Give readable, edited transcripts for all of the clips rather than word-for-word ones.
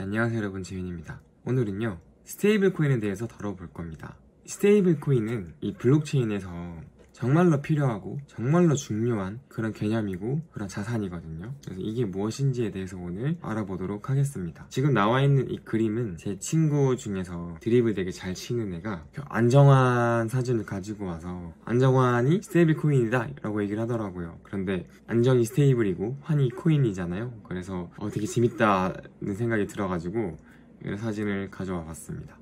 안녕하세요 여러분, 지윤입니다. 오늘은요 스테이블 코인에 대해서 다뤄볼 겁니다. 스테이블 코인은 이 블록체인에서 정말로 필요하고 정말로 중요한 그런 개념이고 그런 자산이거든요. 그래서 이게 무엇인지에 대해서 오늘 알아보도록 하겠습니다. 지금 나와 있는 이 그림은 제 친구 중에서 드리블 되게 잘 치는 애가 안정환 사진을 가지고 와서 안정환이 스테이블 코인이다 라고 얘기를 하더라고요. 그런데 안정이 스테이블이고 환이 코인이잖아요. 그래서 되게 재밌다는 생각이 들어가지고 이런 사진을 가져와 봤습니다.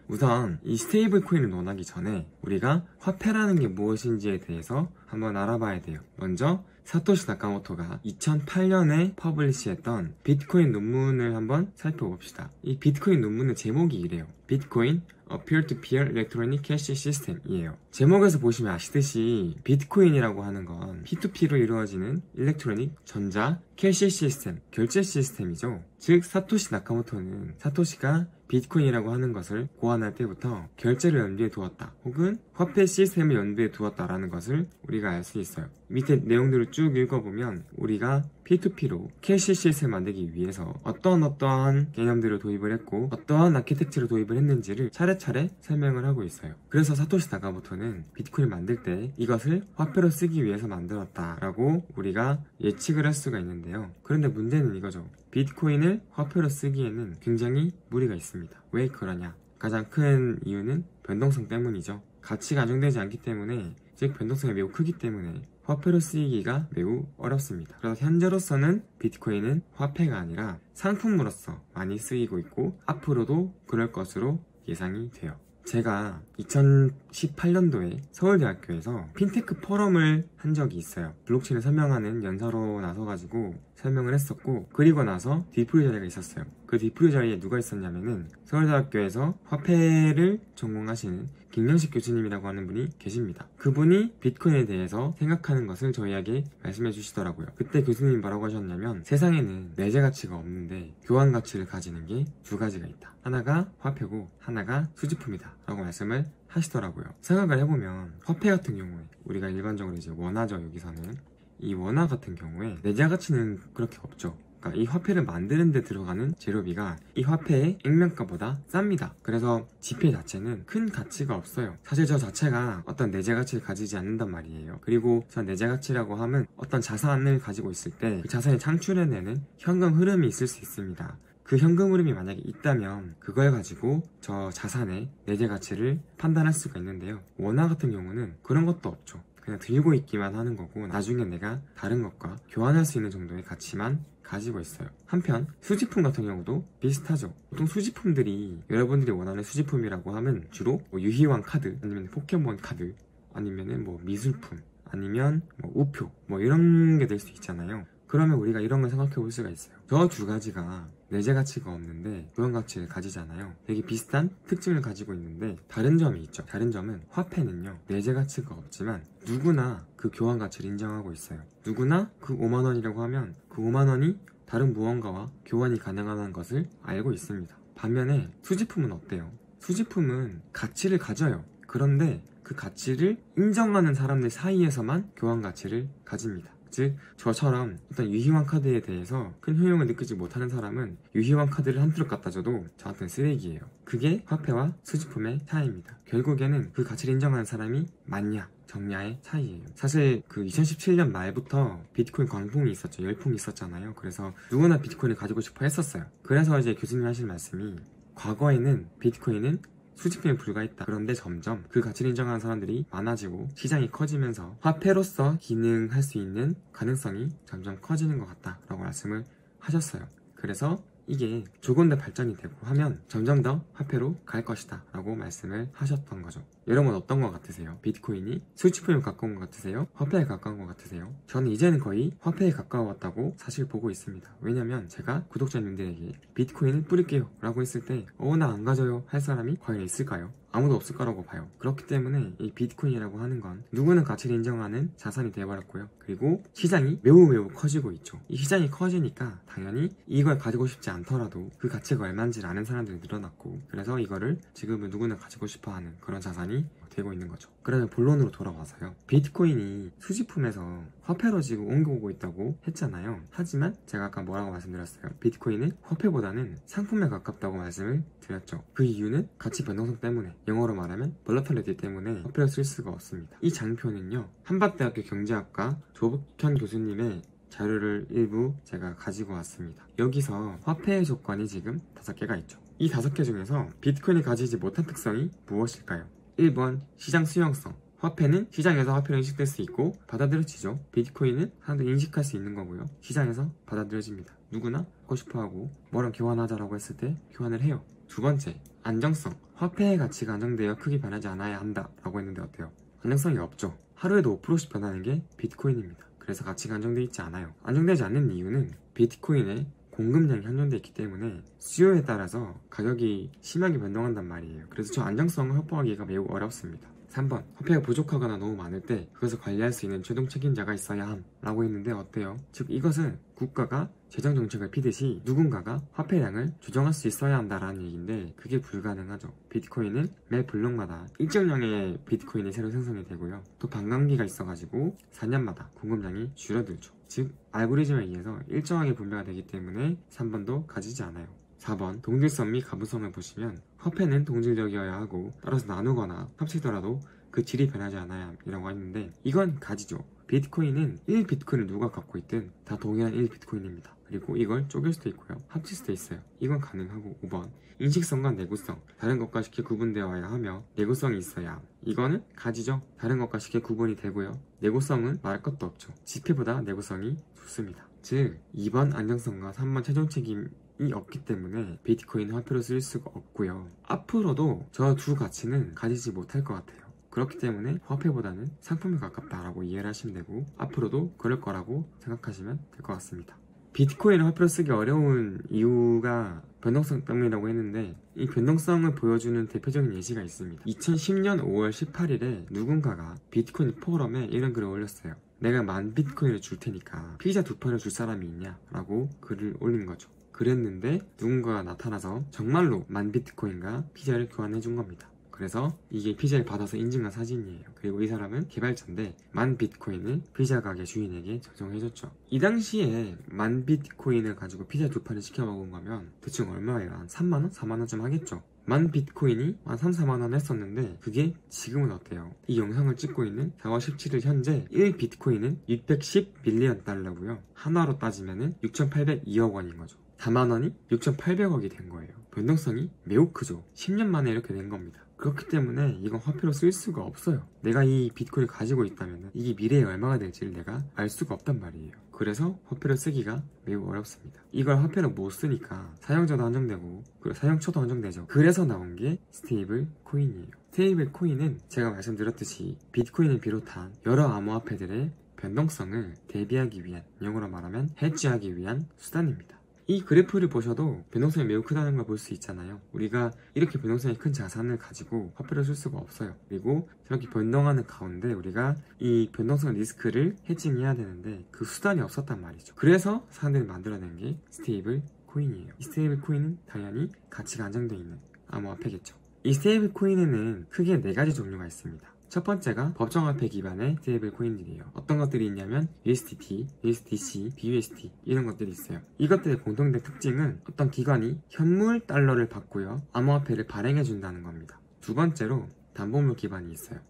우선 이 스테이블 코인을 논하기 전에 우리가 화폐라는 게 무엇인지에 대해서 한번 알아봐야 돼요. 먼저 사토시 나카모토가 2008년에 퍼블리시했던 비트코인 논문을 한번 살펴봅시다. 이 비트코인 논문의 제목이 이래요. 비트코인 A Peer-to-Peer Electronic Cash System이에요. 제목에서 보시면 아시듯이 비트코인이라고 하는 건 P2P로 이루어지는 일렉트로닉 전자 캐시 시스템, 결제 시스템이죠. 즉 사토시 나카모토는 사토시가 비트코인이라고 하는 것을 고안할 때부터 결제를 염두에 두었다, 혹은 화폐 시스템을 염두에 두었다라는 것을 우리가 알 수 있어요. 밑에 내용들을 쭉 읽어보면 우리가 P2P로 캐시 시스템을 만들기 위해서 어떠한 개념들을 도입을 했고 어떠한 아키텍처를 도입을 했는지를 차례차례 설명을 하고 있어요. 그래서 사토시 나카모토는 비트코인을 만들 때 이것을 화폐로 쓰기 위해서 만들었다라고 우리가 예측을 할 수가 있는데요. 그런데 문제는 이거죠. 비트코인을 화폐로 쓰기에는 굉장히 무리가 있습니다. 왜 그러냐? 가장 큰 이유는 변동성 때문이죠. 가치가 안정되지 않기 때문에, 즉 변동성이 매우 크기 때문에 화폐로 쓰이기가 매우 어렵습니다. 그래서 현재로서는 비트코인은 화폐가 아니라 상품으로서 많이 쓰이고 있고 앞으로도 그럴 것으로 예상이 돼요. 제가 2018년도에 서울대학교에서 핀테크 포럼을 한 적이 있어요. 블록체인을 설명하는 연사로 나서가지고 설명을 했었고, 그리고 나서 디프리 자리가 있었어요. 그 디프리 자리에 누가 있었냐면은 서울대학교에서 화폐를 전공하시는 김영식 교수님이라고 하는 분이 계십니다. 그분이 비트코인에 대해서 생각하는 것을 저희에게 말씀해 주시더라고요. 그때 교수님이 뭐라고 하셨냐면, 세상에는 내재 가치가 없는데 교환 가치를 가지는 게 두 가지가 있다. 하나가 화폐고 하나가 수집품이다 라고 말씀을 하시더라고요. 생각을 해보면 화폐 같은 경우에 우리가 일반적으로 이제 원화죠. 여기서는 이 원화 같은 경우에 내재 가치는 그렇게 없죠. 그러니까 이 화폐를 만드는 데 들어가는 재료비가 이 화폐의 액면가보다 쌉니다. 그래서 지폐 자체는 큰 가치가 없어요. 사실 저 자체가 어떤 내재 가치를 가지지 않는단 말이에요. 그리고 저 내재 가치라고 하면 어떤 자산을 가지고 있을 때 그 자산을 창출해내는 현금 흐름이 있을 수 있습니다. 그 현금 흐름이 만약에 있다면 그걸 가지고 저 자산의 내재 가치를 판단할 수가 있는데요. 원화 같은 경우는 그런 것도 없죠. 그냥 들고 있기만 하는 거고 나중에 내가 다른 것과 교환할 수 있는 정도의 가치만 가지고 있어요. 한편 수집품 같은 경우도 비슷하죠. 보통 수집품들이, 여러분들이 원하는 수집품이라고 하면 주로 유희왕 카드, 아니면 포켓몬 카드, 아니면은 미술품, 아니면 우표, 이런 게 될 수 있잖아요. 그러면 우리가 이런 걸 생각해 볼 수가 있어요. 저 두 가지가 내재 가치가 없는데 교환 가치를 가지잖아요. 되게 비슷한 특징을 가지고 있는데 다른 점이 있죠. 다른 점은 화폐는요, 내재 가치가 없지만 누구나 그 교환 가치를 인정하고 있어요. 누구나 그 5만원이라고 하면 그 5만원이 다른 무언가와 교환이 가능하다는 것을 알고 있습니다. 반면에 수집품은 어때요? 수집품은 가치를 가져요. 그런데 그 가치를 인정하는 사람들 사이에서만 교환 가치를 가집니다. 즉 저처럼 어떤 유희왕 카드에 대해서 큰 효용을 느끼지 못하는 사람은 유희왕 카드를 한 트럭 갖다 줘도 저한테는 쓰레기예요. 그게 화폐와 수집품의 차이입니다. 결국에는 그 가치를 인정하는 사람이 많냐 적냐의 차이예요. 사실 그 2017년 말부터 비트코인 광풍이 있었죠. 열풍이 있었잖아요. 그래서 누구나 비트코인을 가지고 싶어 했었어요. 그래서 이제 교수님이 하신 말씀이, 과거에는 비트코인은 수집품에 불과했다. 그런데 점점 그 가치를 인정하는 사람들이 많아지고 시장이 커지면서 화폐로서 기능할 수 있는 가능성이 점점 커지는 것 같다 라고 말씀을 하셨어요. 그래서 이게 조금 더 발전이 되고 하면 점점 더 화폐로 갈 것이다 라고 말씀을 하셨던 거죠. 여러분 어떤 것 같으세요? 비트코인이 수집품에 가까운 것 같으세요? 화폐에 가까운 것 같으세요? 저는 이제는 거의 화폐에 가까웠다고 사실 보고 있습니다. 왜냐면 제가 구독자님들에게 비트코인을 뿌릴게요 라고 했을 때 나 안 가져요 할 사람이 과연 있을까요? 아무도 없을 거라고 봐요. 그렇기 때문에 이 비트코인이라고 하는 건 누구나 가치를 인정하는 자산이 되어버렸고요. 그리고 시장이 매우 커지고 있죠. 이 시장이 커지니까 당연히 이걸 가지고 싶지 않더라도 그 가치가 얼마인지를 아는 사람들이 늘어났고, 그래서 이거를 지금은 누구나 가지고 싶어하는 그런 자산이 상황이 되고 있는 거죠. 그러면 본론으로 돌아와서요. 비트코인이 수집품에서 화폐로 지금 옮겨오고 있다고 했잖아요. 하지만 제가 아까 뭐라고 말씀드렸어요? 비트코인은 화폐보다는 상품에 가깝다고 말씀을 드렸죠. 그 이유는 가치 변동성 때문에, 영어로 말하면 볼러틸리티 때문에 화폐로 쓸 수가 없습니다. 이 장표는요, 한밭대학교 경제학과 조복현 교수님의 자료를 일부 제가 가지고 왔습니다. 여기서 화폐의 조건이 지금 5개가 있죠. 이 5개 중에서 비트코인이 가지지 못한 특성이 무엇일까요? 1번 시장 수용성. 화폐는 시장에서 화폐로 인식될 수 있고 받아들여지죠. 비트코인은 사람들이 인식할 수 있는 거고요. 시장에서 받아들여집니다. 누구나 갖고 싶어하고 뭐랑 교환하자라고 했을 때 교환을 해요. 두 번째, 안정성. 화폐의 가치가 안정되어 크게 변하지 않아야 한다 라고 했는데 어때요? 안정성이 없죠. 하루에도 5%씩 변하는 게 비트코인입니다. 그래서 가치가 안정되어 있지 않아요. 안정되지 않는 이유는 비트코인의 공급량이 한정되어 있기 때문에 수요에 따라서 가격이 심하게 변동한단 말이에요. 그래서 저 안정성을 확보하기가 매우 어렵습니다. 3번, 화폐가 부족하거나 너무 많을 때 그것을 관리할 수 있는 최종 책임자가 있어야 함 라고 했는데 어때요? 즉 이것은 국가가 재정정책을 피듯이 누군가가 화폐량을 조정할 수 있어야 한다라는 얘기인데 그게 불가능하죠. 비트코인은 매 블록마다 일정량의 비트코인이 새로 생성이 되고요. 또 반감기가 있어가지고 4년마다 공급량이 줄어들죠. 즉 알고리즘에 의해서 일정하게 분배가 되기 때문에 3번도 가지지 않아요. 4번, 동질성 및 가부성을 보시면 화폐는 동질적이어야 하고 따라서 나누거나 합치더라도 그 질이 변하지 않아야 이라고 했는데 이건 가지죠. 비트코인은 1비트코인을 누가 갖고 있든 다 동일한 1비트코인입니다. 그리고 이걸 쪼갤 수도 있고요. 합칠 수도 있어요. 이건 가능하고 5번, 인식성과 내구성. 다른 것과 쉽게 구분되어야 하며 내구성이 있어야 함. 이거는 가지죠. 다른 것과 쉽게 구분이 되고요. 내구성은 말할 것도 없죠. 지폐보다 내구성이 좋습니다. 즉 2번 안정성과 3번 최종 책임이 없기 때문에 비트코인은 화폐로 쓸 수가 없고요. 앞으로도 저 두 가치는 가지지 못할 것 같아요. 그렇기 때문에 화폐보다는 상품에 가깝다라고 이해를 하시면 되고 앞으로도 그럴 거라고 생각하시면 될 것 같습니다. 비트코인을 화폐로 쓰기 어려운 이유가 변동성 때문이라고 했는데 이 변동성을 보여주는 대표적인 예시가 있습니다. 2010년 5월 18일에 누군가가 비트코인 포럼에 이런 글을 올렸어요. 내가 10,000비트코인을 줄 테니까 피자 2판을 줄 사람이 있냐? 라고 글을 올린 거죠. 그랬는데 누군가가 나타나서 정말로 10,000비트코인과 피자를 교환해 준 겁니다. 그래서 이게 피자를 받아서 인증한 사진이에요. 그리고 이 사람은 개발자인데 10,000비트코인을 피자 가게 주인에게 전송해줬죠. 이 당시에 10,000비트코인을 가지고 피자 2판을 시켜 먹은 거면 대충 얼마예요? 한 3만원? 4만원쯤 하겠죠. 10,000비트코인이 한 3, 4만원 했었는데 그게 지금은 어때요? 이 영상을 찍고 있는 4월 17일 현재 1비트코인은 610밀리언 달러고요. 하나로 따지면 6,802억 원인 거죠. 4만원이 6,800억이 된 거예요. 변동성이 매우 크죠. 10년 만에 이렇게 된 겁니다. 그렇기 때문에 이건 화폐로 쓸 수가 없어요. 내가 이 비트코인을 가지고 있다면 이게 미래에 얼마가 될지를 내가 알 수가 없단 말이에요. 그래서 화폐로 쓰기가 매우 어렵습니다. 이걸 화폐로 못 쓰니까 사용자도 한정되고 그리고 사용처도 한정되죠. 그래서 나온 게 스테이블 코인이에요. 스테이블 코인은 제가 말씀드렸듯이 비트코인을 비롯한 여러 암호화폐들의 변동성을 대비하기 위한, 영어로 말하면 해지하기 위한 수단입니다. 이 그래프를 보셔도 변동성이 매우 크다는 걸 볼 수 있잖아요. 우리가 이렇게 변동성이 큰 자산을 가지고 화폐를 쓸 수가 없어요. 그리고 저렇게 변동하는 가운데 우리가 이 변동성 리스크를 해칭해야 되는데 그 수단이 없었단 말이죠. 그래서 사람들이 만들어낸 게 스테이블 코인이에요. 이 스테이블 코인은 당연히 가치가 안정되어 있는 암호화폐겠죠. 이 스테이블 코인에는 크게 4가지 종류가 있습니다. 첫 번째가 법정화폐 기반의 스테이블 코인들이에요. 어떤 것들이 있냐면 USDT, USDC, BUSD 이런 것들이 있어요. 이것들의 공통된 특징은 어떤 기관이 현물 달러를 받고요, 암호화폐를 발행해 준다는 겁니다. 두 번째로 담보물 기반이 있어요.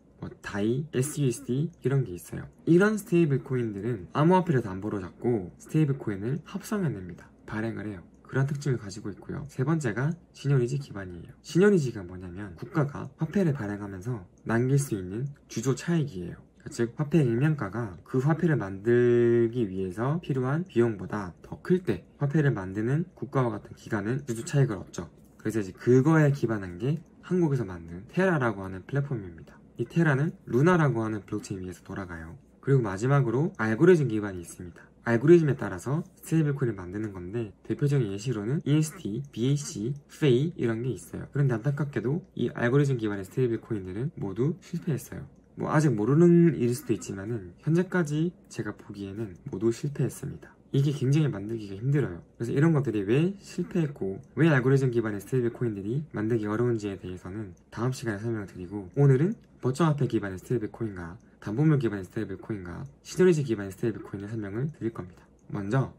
DAI, SUSD 이런 게 있어요. 이런 스테이블 코인들은 암호화폐를 담보로 잡고 스테이블 코인을 합성해냅니다. 발행을 해요. 그런 특징을 가지고 있고요. 세 번째가 신용이지 기반이에요. 신용이지가 뭐냐면 국가가 화폐를 발행하면서 남길 수 있는 주조 차익이에요. 즉 화폐의 액면가가 그 화폐를 만들기 위해서 필요한 비용보다 더 클 때 화폐를 만드는 국가와 같은 기관은 주조 차익을 얻죠. 그래서 이제 그거에 기반한 게 한국에서 만든 테라라고 하는 플랫폼입니다. 이 테라는 루나라고 하는 블록체인 위에서 돌아가요. 그리고 마지막으로 알고리즘 기반이 있습니다. 알고리즘에 따라서 스테이블 코인을 만드는 건데 대표적인 예시로는 EST, BAC, FEI 이런 게 있어요. 그런데 안타깝게도 이 알고리즘 기반의 스테이블 코인들은 모두 실패했어요. 아직 모르는 일일 수도 있지만은 현재까지 제가 보기에는 모두 실패했습니다. 이게 굉장히 만들기가 힘들어요. 그래서 이런 것들이 왜 실패했고 왜 알고리즘 기반의 스테이블 코인들이 만들기 어려운지에 대해서는 다음 시간에 설명을 드리고, 오늘은 법정화폐 기반의 스테이블 코인과 담보물 기반의 스테이블 코인과 시너리지 기반의 스테이블 코인의 설명을 드릴 겁니다. 먼저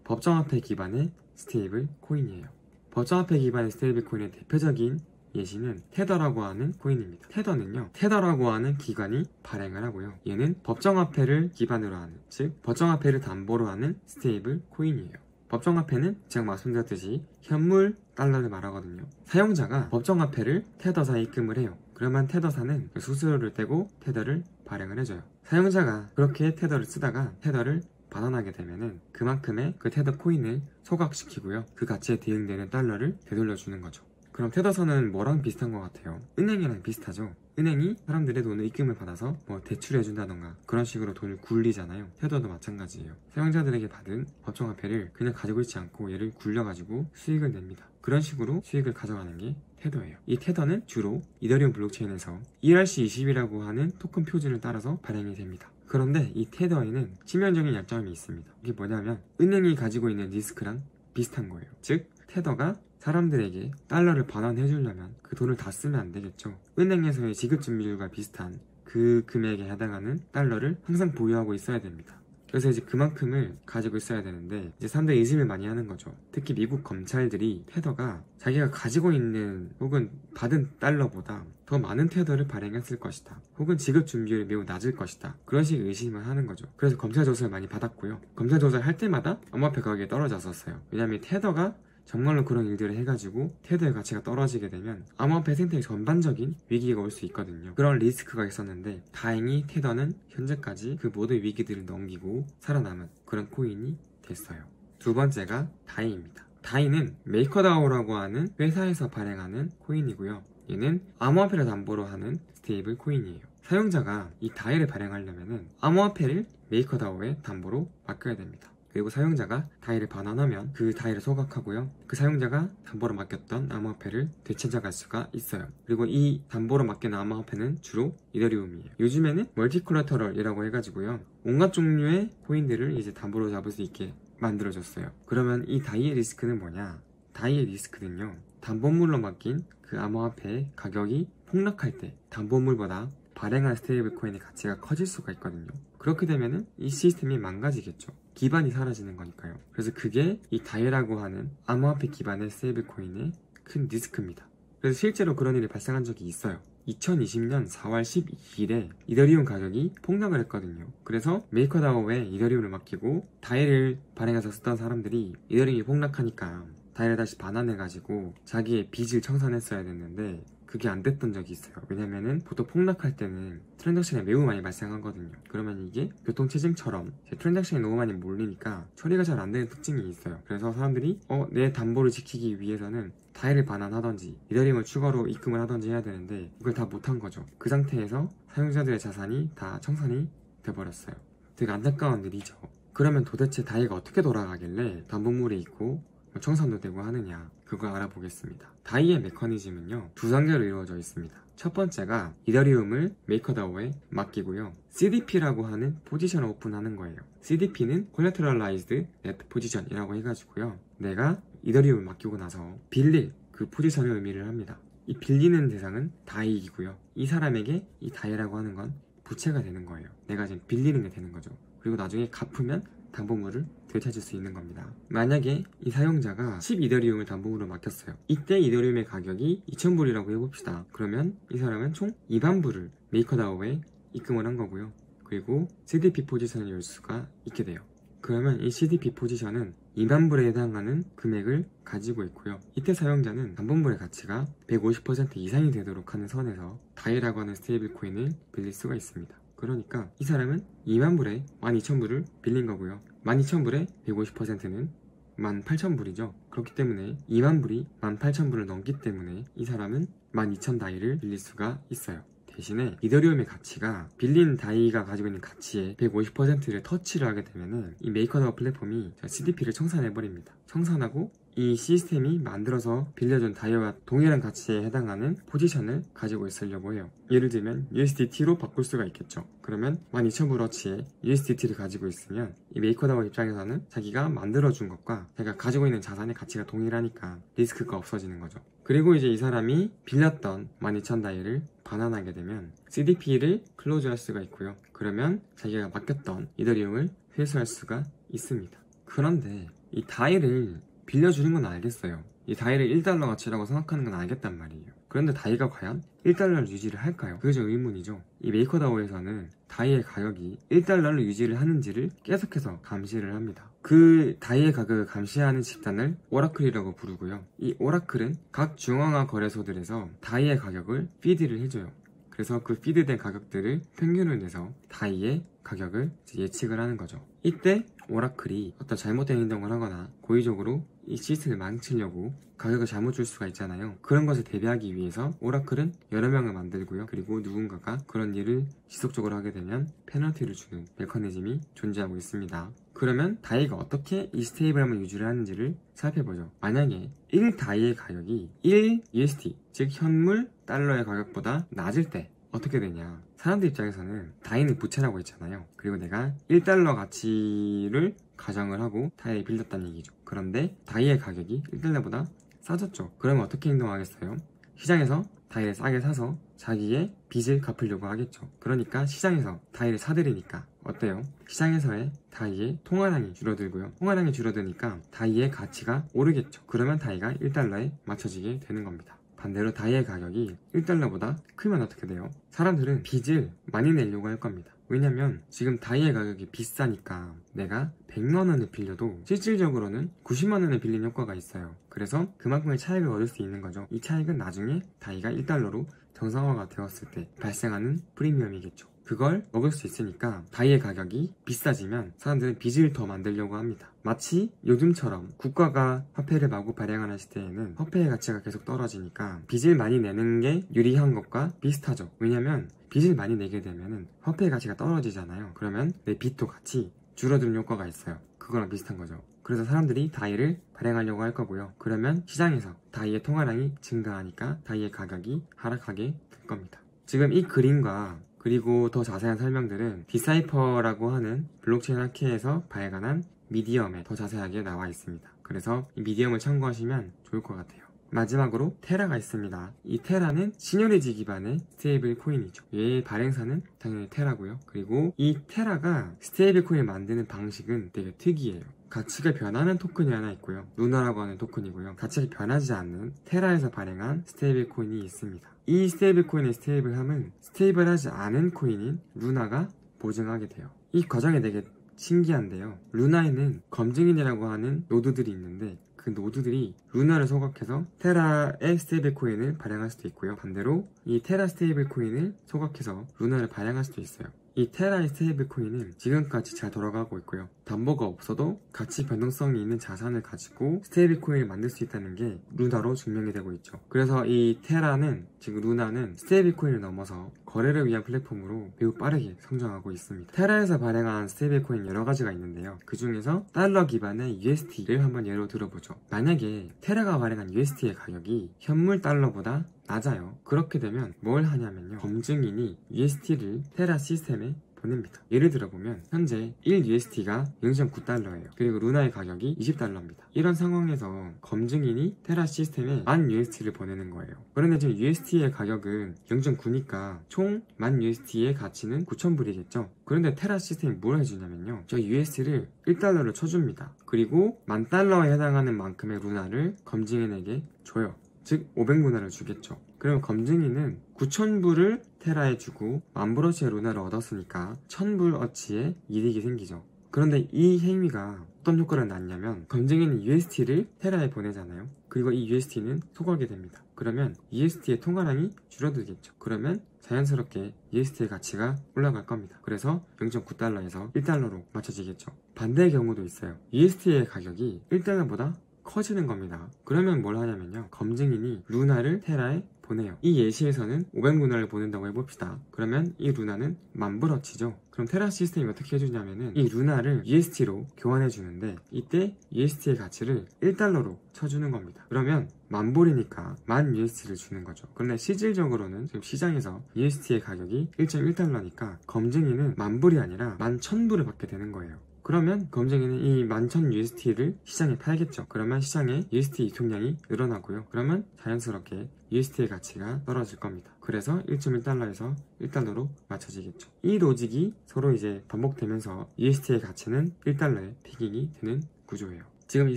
법정화폐 기반의 스테이블 코인이에요. 법정화폐 기반의 스테이블 코인의 대표적인 예시는 테더라고 하는 코인입니다. 테더는요, 테더라고 하는 기관이 발행을 하고요, 얘는 법정화폐를 기반으로 하는, 즉 법정화폐를 담보로 하는 스테이블 코인이에요. 법정화폐는 제가 말씀드렸듯이 현물 달러를 말하거든요. 사용자가 법정화폐를 테더사에 입금을 해요. 그러면 테더사는 수수료를 떼고 테더를 발행을 해줘요. 사용자가 그렇게 테더를 쓰다가 테더를 반환하게 되면은 그만큼의 그 테더 코인을 소각시키고요, 그 가치에 대응되는 달러를 되돌려주는 거죠. 그럼 테더사는 뭐랑 비슷한 것 같아요? 은행이랑 비슷하죠. 은행이 사람들의 돈을 입금을 받아서 뭐 대출해준다던가 그런 식으로 돈을 굴리잖아요. 테더도 마찬가지예요. 사용자들에게 받은 법정화폐를 그냥 가지고 있지 않고 얘를 굴려가지고 수익을 냅니다. 그런 식으로 수익을 가져가는 게 테더예요. 이 테더는 주로 이더리움 블록체인에서 ERC20이라고 하는 토큰 표준을 따라서 발행이 됩니다. 그런데 이 테더에는 치명적인 약점이 있습니다. 이게 뭐냐면 은행이 가지고 있는 리스크랑 비슷한 거예요. 즉 테더가 사람들에게 달러를 반환해 주려면 그 돈을 다 쓰면 안 되겠죠. 은행에서의 지급 증비율과 비슷한 그 금액에 해당하는 달러를 항상 보유하고 있어야 됩니다. 그래서 이제 그만큼을 가지고 있어야 되는데, 이제 사람들이 의심을 많이 하는 거죠. 특히 미국 검찰들이 테더가 자기가 가지고 있는 혹은 받은 달러보다 더 많은 테더를 발행했을 것이다, 혹은 지급 준비율이 매우 낮을 것이다, 그런 식의 의심을 하는 거죠. 그래서 검찰 조사를 많이 받았고요, 검찰 조사를 할 때마다 암호화폐 가격이 떨어졌었어요. 왜냐하면 테더가 정말로 그런 일들을 해가지고 테더의 가치가 떨어지게 되면 암호화폐 생태계 전반적인 위기가 올 수 있거든요. 그런 리스크가 있었는데 다행히 테더는 현재까지 그 모든 위기들을 넘기고 살아남은 그런 코인이 됐어요. 두 번째가 다이입니다. 다이는 메이커다오라고 하는 회사에서 발행하는 코인이고요, 얘는 암호화폐를 담보로 하는 스테이블 코인이에요. 사용자가 이 다이를 발행하려면 암호화폐를 메이커다오에 담보로 맡겨야 됩니다. 그리고 사용자가 다이를 반환하면 그 다이를 소각하고요, 그 사용자가 담보로 맡겼던 암호화폐를 되찾아갈 수가 있어요. 그리고 이 담보로 맡긴 암호화폐는 주로 이더리움이에요. 요즘에는 멀티콜라터럴이라고 해가지고요, 온갖 종류의 코인들을 이제 담보로 잡을 수 있게 만들어졌어요. 그러면 이 다이의 리스크는 뭐냐? 다이의 리스크는요, 담보물로 맡긴 그 암호화폐의 가격이 폭락할 때 담보물보다 발행한 스테이블 코인의 가치가 커질 수가 있거든요. 그렇게 되면은 이 시스템이 망가지겠죠. 기반이 사라지는 거니까요. 그래서 그게 이 다이라고 하는 암호화폐 기반의 스테이블 코인의 큰 리스크입니다. 그래서 실제로 그런 일이 발생한 적이 있어요. 2020년 4월 12일에 이더리움 가격이 폭락을 했거든요. 그래서 메이커다오에 이더리움을 맡기고 다이를 발행해서 쓰던 사람들이 이더리움이 폭락하니까 다이를 다시 반환해가지고 자기의 빚을 청산했어야 됐는데 그게 안 됐던 적이 있어요. 왜냐면은 보통 폭락할 때는 트랜잭션이 매우 많이 발생하거든요. 그러면 이게 교통체증처럼 트랜잭션이 너무 많이 몰리니까 처리가 잘 안 되는 특징이 있어요. 그래서 사람들이 내 담보를 지키기 위해서는 다이를 반환하던지 이더리움을 추가로 입금을 하던지 해야 되는데 이걸 다 못한 거죠. 그 상태에서 사용자들의 자산이 다 청산이 돼버렸어요. 되게 안타까운 일이죠. 그러면 도대체 다이가 어떻게 돌아가길래 담보물이 있고 청산도 되고 하느냐, 그걸 알아보겠습니다. 다이의 메커니즘은요, 두 단계로 이루어져 있습니다. 첫 번째가 이더리움을 메이커다오에 맡기고요, CDP라고 하는 포지션을 오픈하는 거예요. CDP는 Collateralized Net Position이라고 해가지고요, 내가 이더리움을 맡기고 나서 빌릴 그 포지션을 의미를 합니다. 이 빌리는 대상은 다이이고요, 이 사람에게 이 다이라고 하는 건 부채가 되는 거예요. 내가 지금 빌리는 게 되는 거죠. 그리고 나중에 갚으면 담보물을 되찾을 수 있는 겁니다. 만약에 이 사용자가 10이더리움을 담보물로 맡겼어요. 이때 이더리움의 가격이 2000불이라고 해봅시다. 그러면 이 사람은 총 2만불을 메이커다오에 입금을 한 거고요. 그리고 CDP 포지션을 열 수가 있게 돼요. 그러면 이 CDP 포지션은 2만불에 해당하는 금액을 가지고 있고요. 이때 사용자는 담보물의 가치가 150% 이상이 되도록 하는 선에서 다이라고 하는 스테이블 코인을 빌릴 수가 있습니다. 그러니까 이 사람은 2만불에 12,000불을 빌린 거고요. 12,000불에 150%는 18,000불이죠. 그렇기 때문에 2만불이 18,000불을 넘기 때문에 이 사람은 12,000다이를 빌릴 수가 있어요. 대신에 이더리움의 가치가 빌린 다이가 가지고 있는 가치의 150%를 터치를 하게 되면은 이 메이커다오 플랫폼이 CDP를 청산해버립니다. 청산하고 이 시스템이 만들어서 빌려준 다이와 동일한 가치에 해당하는 포지션을 가지고 있으려고 해요. 예를 들면 USDT로 바꿀 수가 있겠죠. 그러면 12,000불어치의 USDT를 가지고 있으면 이 메이커다오 입장에서는 자기가 만들어준 것과 자기가 가지고 있는 자산의 가치가 동일하니까 리스크가 없어지는 거죠. 그리고 이제 이 사람이 빌렸던 12,000다이를 반환하게 되면 CDP를 클로즈할 수가 있고요. 그러면 자기가 맡겼던 이더리움을 회수할 수가 있습니다. 그런데 이 다이를 빌려주는 건 알겠어요. 이 다이를 1달러 가치라고 생각하는 건 알겠단 말이에요. 그런데 다이가 과연 1달러를 유지를 할까요? 그게 좀 의문이죠. 이 메이커다오에서는 다이의 가격이 1달러를 유지를 하는지를 계속해서 감시를 합니다. 그 다이의 가격을 감시하는 집단을 오라클이라고 부르고요. 이 오라클은 각 중앙화 거래소들에서 다이의 가격을 피드를 해줘요. 그래서 그 피드된 가격들을 평균을 내서 다이의 가격을 예측을 하는 거죠. 이때 오라클이 어떤 잘못된 행동을 하거나 고의적으로 이 시스템을 망치려고 가격을 잘못 줄 수가 있잖아요. 그런 것을 대비하기 위해서 오라클은 여러 명을 만들고요. 그리고 누군가가 그런 일을 지속적으로 하게 되면 페널티를 주는 메커니즘이 존재하고 있습니다. 그러면 다이가 어떻게 이 스테이블함을 유지를 하는지를 살펴보죠. 만약에 1다이의 가격이 1USD, 즉 현물 달러의 가격보다 낮을 때 어떻게 되냐. 사람들 입장에서는 다이는 부채라고 했잖아요. 그리고 내가 1달러 가치를 가정을 하고 다이에 빌렸다는 얘기죠. 그런데 다이의 가격이 1달러보다 싸졌죠. 그러면 어떻게 행동하겠어요? 시장에서 다이를 싸게 사서 자기의 빚을 갚으려고 하겠죠. 그러니까 시장에서 다이를 사들이니까 어때요? 시장에서의 다이의 통화량이 줄어들고요. 통화량이 줄어드니까 다이의 가치가 오르겠죠. 그러면 다이가 1달러에 맞춰지게 되는 겁니다. 반대로 다이의 가격이 1달러보다 크면 어떻게 돼요? 사람들은 빚을 많이 내려고 할 겁니다. 왜냐면 지금 다이의 가격이 비싸니까 내가 100만원을 빌려도 실질적으로는 90만원을 빌린 효과가 있어요. 그래서 그만큼의 차익을 얻을 수 있는 거죠. 이 차익은 나중에 다이가 1달러로 정상화가 되었을 때 발생하는 프리미엄이겠죠. 그걸 먹을 수 있으니까 다이의 가격이 비싸지면 사람들은 빚을 더 만들려고 합니다. 마치 요즘처럼 국가가 화폐를 마구 발행하는 시대에는 화폐의 가치가 계속 떨어지니까 빚을 많이 내는 게 유리한 것과 비슷하죠. 왜냐면 빚을 많이 내게 되면 화폐의 가치가 떨어지잖아요. 그러면 내 빚도 같이 줄어드는 효과가 있어요. 그거랑 비슷한 거죠. 그래서 사람들이 다이를 발행하려고 할 거고요. 그러면 시장에서 다이의 통화량이 증가하니까 다이의 가격이 하락하게 될 겁니다. 지금 이 그림과 그리고 더 자세한 설명들은 디사이퍼라고 하는 블록체인 학회에서 발간한 미디엄에 더 자세하게 나와 있습니다. 그래서 이 미디엄을 참고하시면 좋을 것 같아요. 마지막으로 테라가 있습니다. 이 테라는 시늉리지 기반의 스테이블 코인이죠. 얘의 발행사는 당연히 테라고요. 그리고 이 테라가 스테이블 코인을 만드는 방식은 되게 특이해요. 가치가 변하는 토큰이 하나 있고요. 루나라고 하는 토큰이고요. 가치가 변하지 않는 테라에서 발행한 스테이블 코인이 있습니다. 이 스테이블 코인의 스테이블함은 스테이블하지 않은 코인인 루나가 보증하게 돼요. 이 과정이 되게 신기한데요. 루나에는 검증인이라고 하는 노드들이 있는데 그 노드들이 루나를 소각해서 테라의 스테이블 코인을 발행할 수도 있고요. 반대로 이 테라 스테이블 코인을 소각해서 루나를 발행할 수도 있어요. 이 테라의 스테이블 코인은 지금까지 잘 돌아가고 있고요. 담보가 없어도 가치 변동성이 있는 자산을 가지고 스테이블 코인을 만들 수 있다는 게 루나로 증명이 되고 있죠. 그래서 이 테라는, 지금 루나는 스테이블 코인을 넘어서 거래를 위한 플랫폼으로 매우 빠르게 성장하고 있습니다. 테라에서 발행한 스테이블 코인 여러 가지가 있는데요. 그 중에서 달러 기반의 USD를 한번 예로 들어보죠. 만약에 테라가 발행한 USD의 가격이 현물 달러보다 낮아요. 그렇게 되면 뭘 하냐면요. 검증인이 USD를 테라 시스템에 보냅니다. 예를 들어보면 현재 1USD가 0.9달러예요. 그리고 루나의 가격이 20달러입니다. 이런 상황에서 검증인이 테라 시스템에 10,000USD를 보내는 거예요. 그런데 지금 USD의 가격은 0.9니까 총 10,000USD의 가치는 9,000불이겠죠. 그런데 테라 시스템이 뭘 해주냐면요. 저 USD를 1달러를 쳐줍니다. 그리고 10,000달러에 해당하는 만큼의 루나를 검증인에게 줘요. 즉 500루나를 주겠죠. 그러면 검증인은 9,000불을 테라에 주고 10,000불어치의 루나를 얻었으니까 1,000불어치의 이득이 생기죠. 그런데 이 행위가 어떤 효과를 낳냐면 검증인이 USD를 테라에 보내잖아요. 그리고 이 USD는 소각이 됩니다. 그러면 USD의 통화량이 줄어들겠죠. 그러면 자연스럽게 USD의 가치가 올라갈 겁니다. 그래서 0.9달러에서 1달러로 맞춰지겠죠. 반대의 경우도 있어요. USD의 가격이 1달러보다 커지는 겁니다. 그러면 뭘 하냐면요, 검증인이 루나를 테라에 보내요. 이 예시에서는 500루나를 보낸다고 해봅시다. 그러면 이 루나는 10,000불어치죠. 그럼 테라 시스템이 어떻게 해주냐면은 이 루나를 USD로 교환해 주는데, 이때 USD의 가치를 1달러로 쳐주는 겁니다. 그러면 10,000불이니까 10,000USD를 주는 거죠. 그런데 실질적으로는 지금 시장에서 USD의 가격이 1.1달러니까 검증인은 10,000불이 아니라 11,000불을 받게 되는 거예요. 그러면 검증인은 이 11,000USD를 시장에 팔겠죠. 그러면 시장에 USD 유통량이 늘어나고요. 그러면 자연스럽게 USD의 가치가 떨어질 겁니다. 그래서 1.1달러에서 1달러로 맞춰지겠죠. 이 로직이 서로 이제 반복되면서 USD의 가치는 1달러에 피깅이 되는 구조예요. 지금 이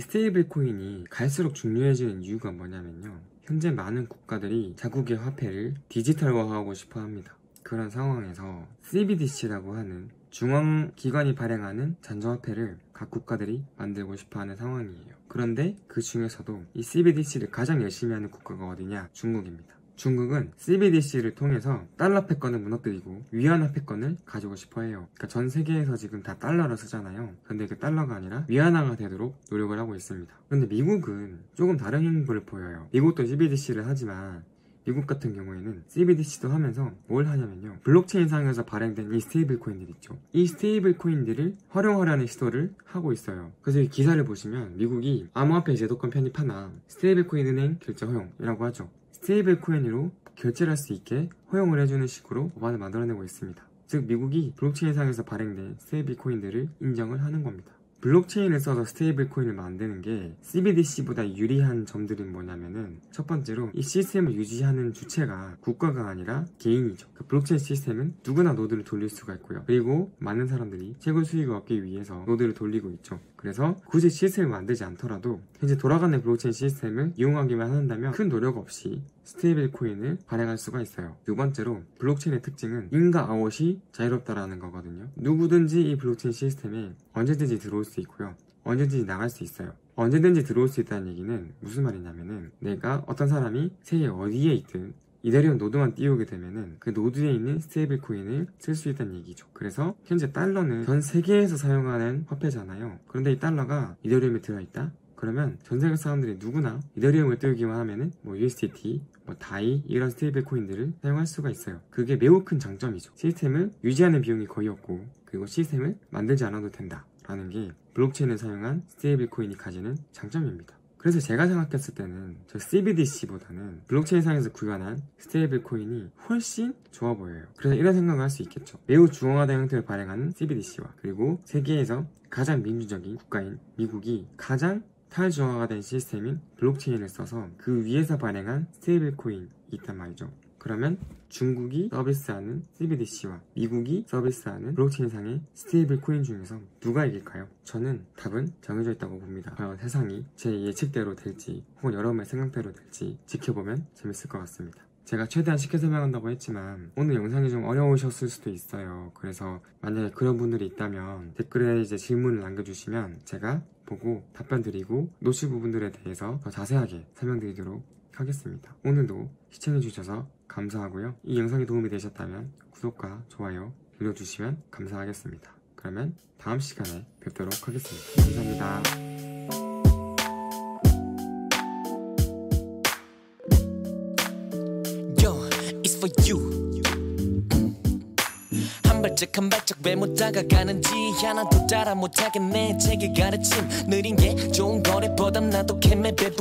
스테이블 코인이 갈수록 중요해지는 이유가 뭐냐면요, 현재 많은 국가들이 자국의 화폐를 디지털화하고 싶어 합니다. 그런 상황에서 CBDC라고 하는 중앙기관이 발행하는 잔저화폐를 각 국가들이 만들고 싶어하는 상황이에요. 그런데 그 중에서도 이 CBDC를 가장 열심히 하는 국가가 어디냐? 중국입니다. 중국은 CBDC를 통해서 달러 패권을 무너뜨리고 위안화 패권을 가지고 싶어 해요. 그러니까 전 세계에서 지금 다 달러를 쓰잖아요. 근데 그 달러가 아니라 위안화가 되도록 노력을 하고 있습니다. 그런데 미국은 조금 다른 행보를 보여요. 미국도 CBDC를 하지만 미국 같은 경우에는 CBDC도 하면서 뭘 하냐면요, 블록체인 상에서 발행된 이 스테이블 코인들 있죠. 이 스테이블 코인들을 활용하려는 시도를 하고 있어요. 그래서 이 기사를 보시면 미국이 암호화폐 제도권 편입 하나, 스테이블 코인 은행 결제 허용이라고 하죠. 스테이블 코인으로 결제를 할 수 있게 허용을 해주는 식으로 법안을 만들어내고 있습니다. 즉 미국이 블록체인 상에서 발행된 스테이블 코인들을 인정을 하는 겁니다. 블록체인을 써서 스테이블 코인을 만드는 게 CBDC보다 유리한 점들은 뭐냐면은, 첫 번째로 이 시스템을 유지하는 주체가 국가가 아니라 개인이죠. 그 블록체인 시스템은 누구나 노드를 돌릴 수가 있고요. 그리고 많은 사람들이 최고 수익을 얻기 위해서 노드를 돌리고 있죠. 그래서 굳이 시스템을 만들지 않더라도 현재 돌아가는 블록체인 시스템을 이용하기만 한다면 큰 노력 없이 스테이블 코인을 발행할 수가 있어요. 두 번째로 블록체인의 특징은 인과 아웃이 자유롭다라는 거거든요. 누구든지 이 블록체인 시스템에 언제든지 들어올 수 있고요, 언제든지 나갈 수 있어요. 언제든지 들어올 수 있다는 얘기는 무슨 말이냐면은, 내가 어떤 사람이 세계 어디에 있든 이더리움 노드만 띄우게 되면은 그 노드에 있는 스테이블 코인을 쓸 수 있다는 얘기죠. 그래서 현재 달러는 전 세계에서 사용하는 화폐잖아요. 그런데 이 달러가 이더리움에 들어있다? 그러면 전 세계 사람들이 누구나 이더리움을 띄우기만 하면은 USDT, 다이 이런 스테이블 코인들을 사용할 수가 있어요. 그게 매우 큰 장점이죠. 시스템을 유지하는 비용이 거의 없고, 그리고 시스템을 만들지 않아도 된다 라는 게 블록체인을 사용한 스테이블 코인이 가지는 장점입니다. 그래서 제가 생각했을 때는 저 CBDC보다는 블록체인상에서 구현한 스테이블 코인이 훨씬 좋아 보여요. 그래서 이런 생각을 할 수 있겠죠. 매우 중앙화된 형태를 발행하는 CBDC와 그리고 세계에서 가장 민주적인 국가인 미국이 가장 탈중앙화가 된 시스템인 블록체인을 써서 그 위에서 발행한 스테이블 코인이 있단 말이죠. 그러면 중국이 서비스하는 CBDC와 미국이 서비스하는 블록체인상의 스테이블 코인 중에서 누가 이길까요? 저는 답은 정해져 있다고 봅니다. 과연 세상이 제 예측대로 될지 혹은 여러분의 생각대로 될지 지켜보면 재밌을 것 같습니다. 제가 최대한 쉽게 설명한다고 했지만 오늘 영상이 좀 어려우셨을 수도 있어요. 그래서 만약에 그런 분들이 있다면 댓글에 이제 질문을 남겨주시면 제가 보고 답변 드리고 놓칠 부분들에 대해서 더 자세하게 설명드리도록 하겠습니다. 오늘도 시청해주셔서 감사하고요. 이 영상이 도움이 되셨다면 구독과 좋아요 눌러주시면 감사하겠습니다. 그러면 다음 시간에 뵙도록 하겠습니다. 감사합니다. It's for you. 한 발짝 왜 못 다가가는지 하나도 따라 못하겠네. 제게 가르침 느린 게 좋은 거래 보담 나도 캠에 배부리